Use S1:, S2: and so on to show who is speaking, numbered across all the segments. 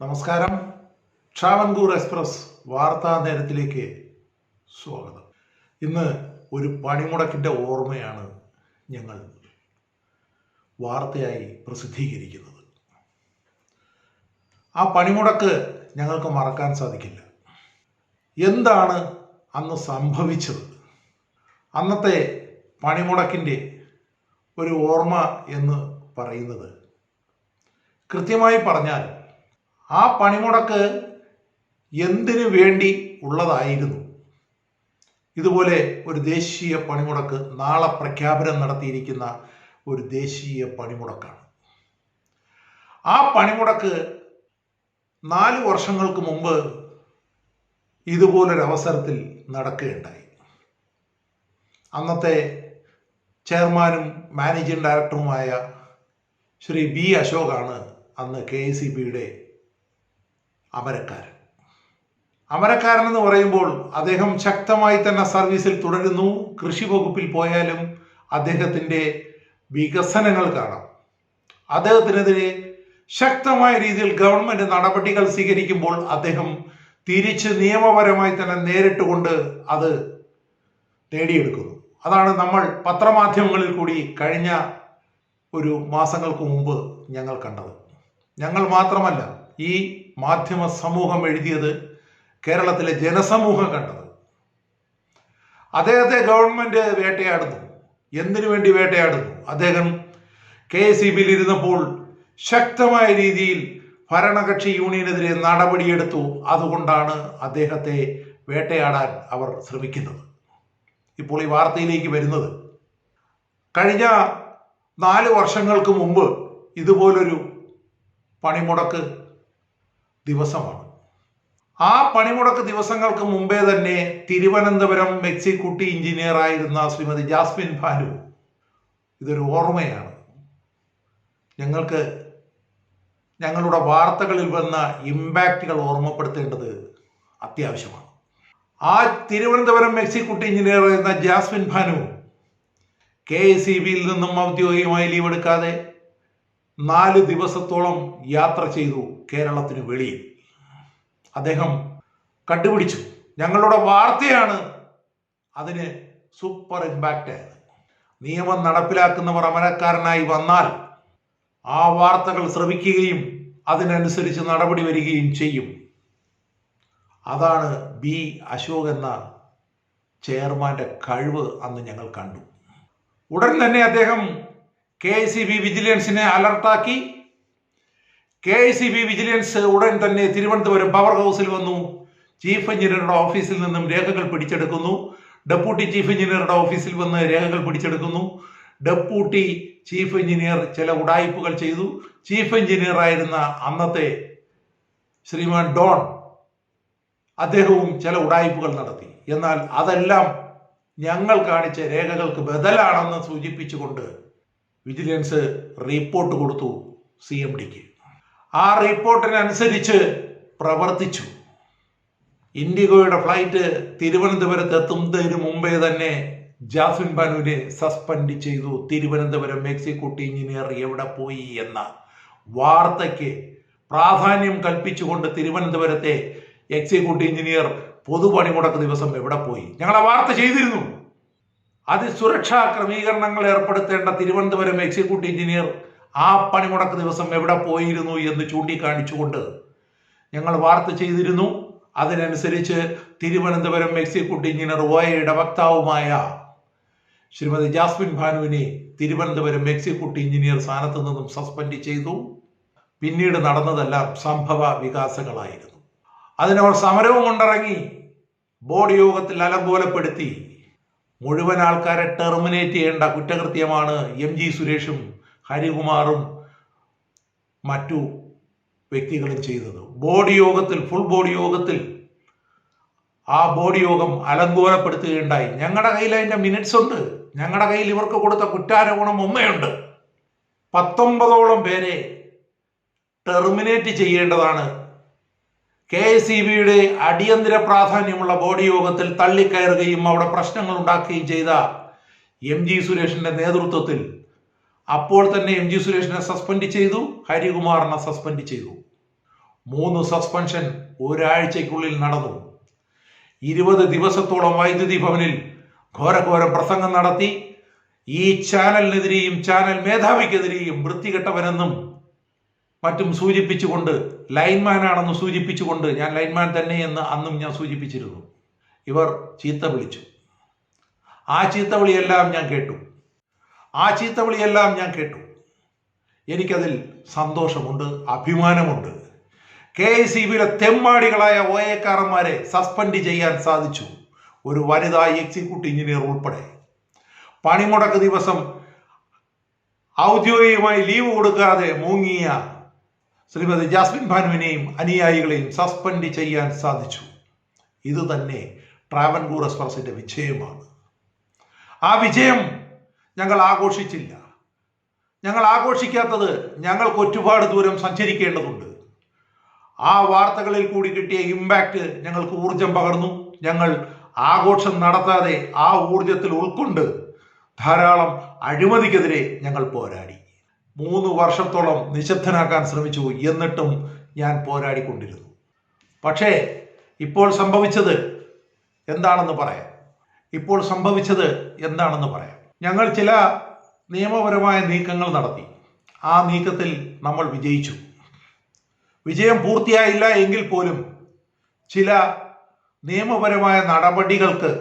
S1: നമസ്കാരം. ട്രാവൻകൂർ എക്സ്പ്രസ് വാർത്താ നേരത്തിലേക്ക് സ്വാഗതം. ഇന്ന് ഒരു പണിമുടക്കിൻ്റെ ഓർമ്മയാണ് ഞങ്ങൾ വാർത്തയായി പ്രസിദ്ധീകരിക്കുന്നത്. ആ പണിമുടക്ക് ഞങ്ങൾക്ക് മറക്കാൻ സാധിക്കില്ല. എന്താണ് അന്ന് സംഭവിച്ചത്? അന്നത്തെ പണിമുടക്കിൻ്റെ ഒരു ഓർമ്മ എന്ന് പറയുന്നത്, കൃത്യമായി പറഞ്ഞാൽ ആ പണിമുടക്ക് എന്തിനു വേണ്ടി ഉള്ളതായിരുന്നു? ഇതുപോലെ ഒരു ദേശീയ പണിമുടക്ക് നാളെ പ്രഖ്യാപനം നടത്തിയിരിക്കുന്ന ഒരു ദേശീയ പണിമുടക്കാണ്. ആ പണിമുടക്ക് 4 വർഷങ്ങൾക്ക് മുമ്പ് ഇതുപോലൊരവസരത്തിൽ നടക്കുകയുണ്ടായി. അന്നത്തെ ചെയർമാനും മാനേജിംഗ് ഡയറക്ടറുമായ ശ്രീ ബി അശോകാണ് അന്ന് KICBയുടെ അമരക്കാരൻ എന്ന് പറയുമ്പോൾ അദ്ദേഹം ശക്തമായി തന്നെ സർവീസിൽ തുടരുന്നു. കൃഷി വകുപ്പിൽ പോയാലും അദ്ദേഹത്തിൻ്റെ വികസനങ്ങൾ കാണാം. അദ്ദേഹത്തിനെതിരെ ശക്തമായ രീതിയിൽ ഗവൺമെന്റ് നടപടികൾ സ്വീകരിക്കുമ്പോൾ അദ്ദേഹം തിരിച്ച് നിയമപരമായി തന്നെ നേരിട്ടുകൊണ്ട് അത് നേടിയെടുക്കുന്നു. അതാണ് നമ്മൾ പത്രമാധ്യമങ്ങളിൽ കൂടി കഴിഞ്ഞ ഒരു മാസങ്ങൾക്ക് മുമ്പ് ഞങ്ങൾ കണ്ടത്. ഞങ്ങൾ മാത്രമല്ല, ഈ മാധ്യമ സമൂഹം എഴുതിയത്, കേരളത്തിലെ ജനസമൂഹം കണ്ടത്. അദ്ദേഹത്തെ ഗവൺമെന്റ് വേട്ടയാടുന്നു. എന്തിനു വേണ്ടി വേട്ടയാടുന്നു? അദ്ദേഹം KICBയിൽ ഇരുന്നപ്പോൾ ശക്തമായ രീതിയിൽ ഭരണകക്ഷി യൂണിയനെതിരെ നടപടിയെടുത്തു. അതുകൊണ്ടാണ് അദ്ദേഹത്തെ വേട്ടയാടാൻ അവർ ശ്രമിക്കുന്നത്. ഇപ്പോൾ ഈ വാർത്തയിലേക്ക് വരുന്നത്, കഴിഞ്ഞ 4 വർഷങ്ങൾക്ക് മുമ്പ് ഇതുപോലൊരു പണിമുടക്ക് ദിവസമാണ്. ആ പണിമുടക്ക് ദിവസങ്ങൾക്ക് മുമ്പേ തന്നെ തിരുവനന്തപുരം എക്സിക്യൂട്ടീവ് എഞ്ചിനീയർ ആയിരുന്ന ശ്രീമതി ജാസ്മിൻ ഭാനു, ഇതൊരു ഓർമ്മയാണ്, ഞങ്ങൾക്ക് ഞങ്ങളുടെ വാർത്തകളിൽ വന്ന ഇമ്പാക്റ്റുകൾ ഓർമ്മപ്പെടുത്തേണ്ടത് അത്യാവശ്യമാണ്. ആ തിരുവനന്തപുരം എക്സിക്യൂട്ടീവ് എഞ്ചിനീയർ ആയിരുന്ന ജാസ്മിൻ ഭാനു KICBയിൽ നിന്നും ഔദ്യോഗികമായി ലീവ് എടുക്കാതെ 4 ദിവസത്തോളം യാത്ര ചെയ്തു കേരളത്തിന് വെളിയിൽ. അദ്ദേഹം കണ്ടുപിടിച്ചു. ഞങ്ങളുടെ വാർത്തയാണ് അതിന് സൂപ്പർ ഇമ്പാക്റ്റ് ആയത്. നിയമം നടപ്പിലാക്കുന്നവർ അമരക്കാരനായി വന്നാൽ ആ വാർത്തകൾ ശ്രവിക്കുകയും അതിനനുസരിച്ച് നടപടി വരികയും ചെയ്യും. അതാണ് ബി അശോക് എന്ന ചെയർമാന്റെ കഴിവ് അന്ന് ഞങ്ങൾ കണ്ടു. ഉടൻ തന്നെ അദ്ദേഹം KICB വിജിലൻസിനെ അലർട്ടാക്കി. KICB വിജിലൻസ് ഉടൻ തന്നെ തിരുവനന്തപുരം പവർ ഹൗസിൽ വന്നു. ചീഫ് എഞ്ചിനീയറുടെ ഓഫീസിൽ നിന്നും രേഖകൾ പിടിച്ചെടുക്കുന്നു. ഡെപ്യൂട്ടി ചീഫ് എഞ്ചിനീയറുടെ ഓഫീസിൽ വന്ന് രേഖകൾ പിടിച്ചെടുക്കുന്നു. ഡെപ്യൂട്ടി ചീഫ് എഞ്ചിനീയർ ചില ഉടായിപ്പുകൾ ചെയ്തു. ചീഫ് എഞ്ചിനീയർ ആയിരുന്ന അന്നത്തെ ശ്രീമാൻ ഡോൺ, അദ്ദേഹവും ചില ഉടായിപ്പുകൾ നടത്തി. എന്നാൽ അതെല്ലാം ഞങ്ങൾ കാണിച്ച രേഖകൾക്ക് ബദലാണെന്ന് സൂചിപ്പിച്ചുകൊണ്ട് വിജിലൻസ് റിപ്പോർട്ട് കൊടുത്തു CMDക്ക്. ആ റിപ്പോർട്ടിനനുസരിച്ച് പ്രവർത്തിച്ചു. ഇൻഡിഗോയുടെ ഫ്ലൈറ്റ് തിരുവനന്തപുരത്ത് എത്തുന്നതിന് മുമ്പേ തന്നെ ജാസ്മിൻ ഭാനുവിനെ സസ്പെൻഡ് ചെയ്തു. തിരുവനന്തപുരം എക്സിക്യൂട്ടീവ് എഞ്ചിനീയർ എവിടെ പോയി എന്ന വാർത്തയ്ക്ക് പ്രാധാന്യം കൽപ്പിച്ചുകൊണ്ട് തിരുവനന്തപുരത്തെ എക്സിക്യൂട്ടീവ് എഞ്ചിനീയർ പൊതുപണിമുടക്ക് ദിവസം എവിടെ പോയി? ഞങ്ങൾ ആ വാർത്ത ചെയ്തിരുന്നു. അതിസുരക്ഷാ ക്രമീകരണങ്ങൾ ഏർപ്പെടുത്തേണ്ട തിരുവനന്തപുരം എക്സിക്യൂട്ടീവ് എഞ്ചിനീയർ ആ പണിമുടക്ക് ദിവസം എവിടെ പോയിരുന്നു എന്ന് ചൂണ്ടിക്കാണിച്ചുകൊണ്ട് ഞങ്ങൾ വാർത്ത ചെയ്തിരുന്നു. അതിനനുസരിച്ച് തിരുവനന്തപുരം എക്സിക്യൂട്ടീവ് എഞ്ചിനീയർ OAയുടെ വക്താവുമായ ശ്രീമതി ജാസ്മിൻ ഭാനുവിനെ തിരുവനന്തപുരം എക്സിക്യൂട്ടീവ് എഞ്ചിനീയർ സ്ഥാനത്ത് നിന്നും സസ്പെൻഡ് ചെയ്തു. പിന്നീട് നടന്നതെല്ലാം സംഭവ വികാസങ്ങളായിരുന്നു. അതിനവർ സമരവും കൊണ്ടിറങ്ങി. ബോർഡ് യോഗത്തിൽ അലങ്കോലപ്പെടുത്തി. മുഴുവൻ ആൾക്കാരെ ടെർമിനേറ്റ് ചെയ്യേണ്ട കുറ്റകൃത്യമാണ് MG സുരേഷും ഹരികുമാറും മറ്റു വ്യക്തികളും ചെയ്തത്. ബോർഡ് യോഗത്തിൽ, ഫുൾ ബോർഡ് യോഗത്തിൽ ആ ബോർഡ് യോഗം അലങ്കോലപ്പെടുത്തുകയുണ്ടായി. ഞങ്ങളുടെ കയ്യിൽ അതിൻ്റെ മിനിറ്റ്സ് ഉണ്ട്. ഞങ്ങളുടെ കയ്യിൽ ഇവർക്ക് കൊടുത്ത കുറ്റാരോപണം ഉമ്മയുണ്ട്. 19ഓളം പേരെ ടെർമിനേറ്റ് ചെയ്യേണ്ടതാണ് KICBയുടെ അടിയന്തര പ്രാധാന്യമുള്ള ബോർഡ് യോഗത്തിൽ തള്ളിക്കയറുകയും അവിടെ പ്രശ്നങ്ങൾ ഉണ്ടാക്കുകയും ചെയ്ത MG സുരേഷിന്റെ നേതൃത്വത്തിൽ അപ്പോൾ തന്നെ MG സുരേഷിനെ സസ്പെൻഡ് ചെയ്തു, ഹരികുമാറിനെ സസ്പെൻഡ് ചെയ്തു. 3 സസ്പെൻഷൻ ഒരാഴ്ചയ്ക്കുള്ളിൽ നടന്നു. 20 ദിവസത്തോളം വൈദ്യുതി ഭവനിൽ ഘോരഘോരം പ്രസംഗം നടത്തി. ഈ ചാനലിനെതിരെയും ചാനൽ മേധാവിക്കെതിരെയും വൃത്തികെട്ടവനെന്നും മറ്റും സൂചിപ്പിച്ചുകൊണ്ട്, ലൈൻമാനാണെന്ന് സൂചിപ്പിച്ചുകൊണ്ട്, ഞാൻ ലൈൻമാൻ തന്നെയെന്ന് അന്നും ഞാൻ സൂചിപ്പിച്ചിരുന്നു. ഇവർ ചീത്ത വിളിച്ചു. ആ ചീത്തവിളിയെല്ലാം ഞാൻ കേട്ടു. എനിക്കതിൽ സന്തോഷമുണ്ട്, അഭിമാനമുണ്ട്. KICBയിലെ തെമ്മാടികളായ OA-ക്കാരന്മാരെ സസ്പെൻഡ് ചെയ്യാൻ സാധിച്ചു, ഒരു വനിതാ എക്സിക്യൂട്ടീവ് എഞ്ചിനീയർ ഉൾപ്പെടെ. പണിമുടക്ക് ദിവസം ഔദ്യോഗികമായി ലീവ് കൊടുക്കാതെ മുങ്ങിയ ശ്രീമതി ജാസ്മിൻ ഭാനുവിനെയും അനുയായികളെയും സസ്പെൻഡ് ചെയ്യാൻ സാധിച്ചു. ഇത് തന്നെ ട്രാവൻകൂർ എക്സ്പ്രസിന്റെ വിജയമാണ്. ആ വിജയം ഞങ്ങൾ ആഘോഷിച്ചില്ല. ഞങ്ങൾ ആഘോഷിക്കാത്തത് ഞങ്ങൾക്ക് ഒരുപാട് ദൂരം സഞ്ചരിക്കേണ്ടതുണ്ട്. ആ വാർത്തകളിൽ കൂടി കിട്ടിയ ഇമ്പാക്റ്റ് ഞങ്ങൾക്ക് ഊർജം പകർന്നു. ഞങ്ങൾ ആഘോഷം നടത്താതെ ആ ഊർജത്തിൽ ഉൾക്കൊണ്ട് ധാരാളം അഴിമതിക്കെതിരെ ഞങ്ങൾ പോരാടി. 3 വർഷത്തോളം നിശബ്ദനാക്കാൻ ശ്രമിച്ചു. എന്നിട്ടും ഞാൻ പോരാടിക്കൊണ്ടിരുന്നു. പക്ഷേ ഇപ്പോൾ സംഭവിച്ചത് എന്താണെന്ന് പറയാം. ഞങ്ങൾ ചില നിയമപരമായ നീക്കങ്ങൾ നടത്തി. ആ നീക്കത്തിൽ നമ്മൾ വിജയിച്ചു. വിജയം പൂർത്തിയായില്ല എങ്കിൽ പോലും ചില നിയമപരമായ നടപടികൾക്ക്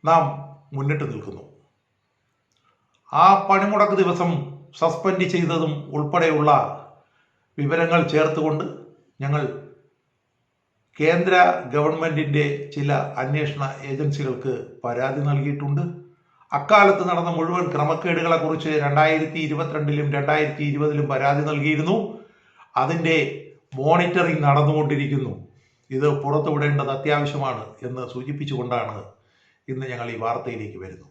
S1: നാം മുന്നിട്ട് നിൽക്കുന്നു. ആ പണിമുടക്ക് ദിവസം സസ്പെൻഡ് ചെയ്തതും ഉൾപ്പെടെയുള്ള വിവരങ്ങൾ ചേർത്തുകൊണ്ട് ഞങ്ങൾ കേന്ദ്ര ഗവൺമെന്റിന്റെ ചില അന്വേഷണ ഏജൻസികൾക്ക് പരാതി നൽകിയിട്ടുണ്ട്. അക്കാലത്ത് നടന്ന മുഴുവൻ ക്രമക്കേടുകളെ കുറിച്ച് 2022-ലും 2020-ലും പരാതി നൽകിയിരുന്നു. അതിൻ്റെ മോണിറ്ററിംഗ് നടന്നുകൊണ്ടിരിക്കുന്നു. ഇത് പുറത്തുവിടേണ്ടത് അത്യാവശ്യമാണ് എന്ന് സൂചിപ്പിച്ചുകൊണ്ടാണ് ഇന്ന് ഞങ്ങൾ ഈ വാർത്തയിലേക്ക് വരുന്നത്.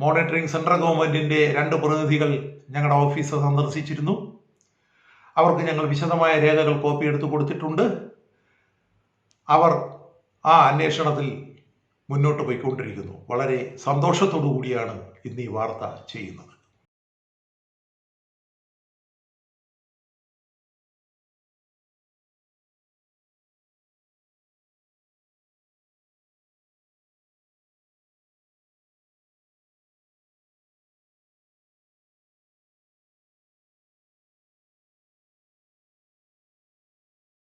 S1: മോണിറ്ററിംഗ് സെൻട്രൽ ഗവൺമെന്റിന്റെ 2 പ്രതിനിധികൾ ഞങ്ങളുടെ ഓഫീസ് സന്ദർശിച്ചിരുന്നു. അവർക്ക് ഞങ്ങൾ വിശദമായ രേഖകൾ കോപ്പി എടുത്ത് കൊടുത്തിട്ടുണ്ട്. അവർ ആ അന്വേഷണത്തിൽ മുന്നോട്ട് പോയിക്കൊണ്ടിരിക്കുന്നു. വളരെ സന്തോഷത്തോടു കൂടിയാണ് ഇന്ന് ഈ വാർത്ത ചെയ്യുന്നത്.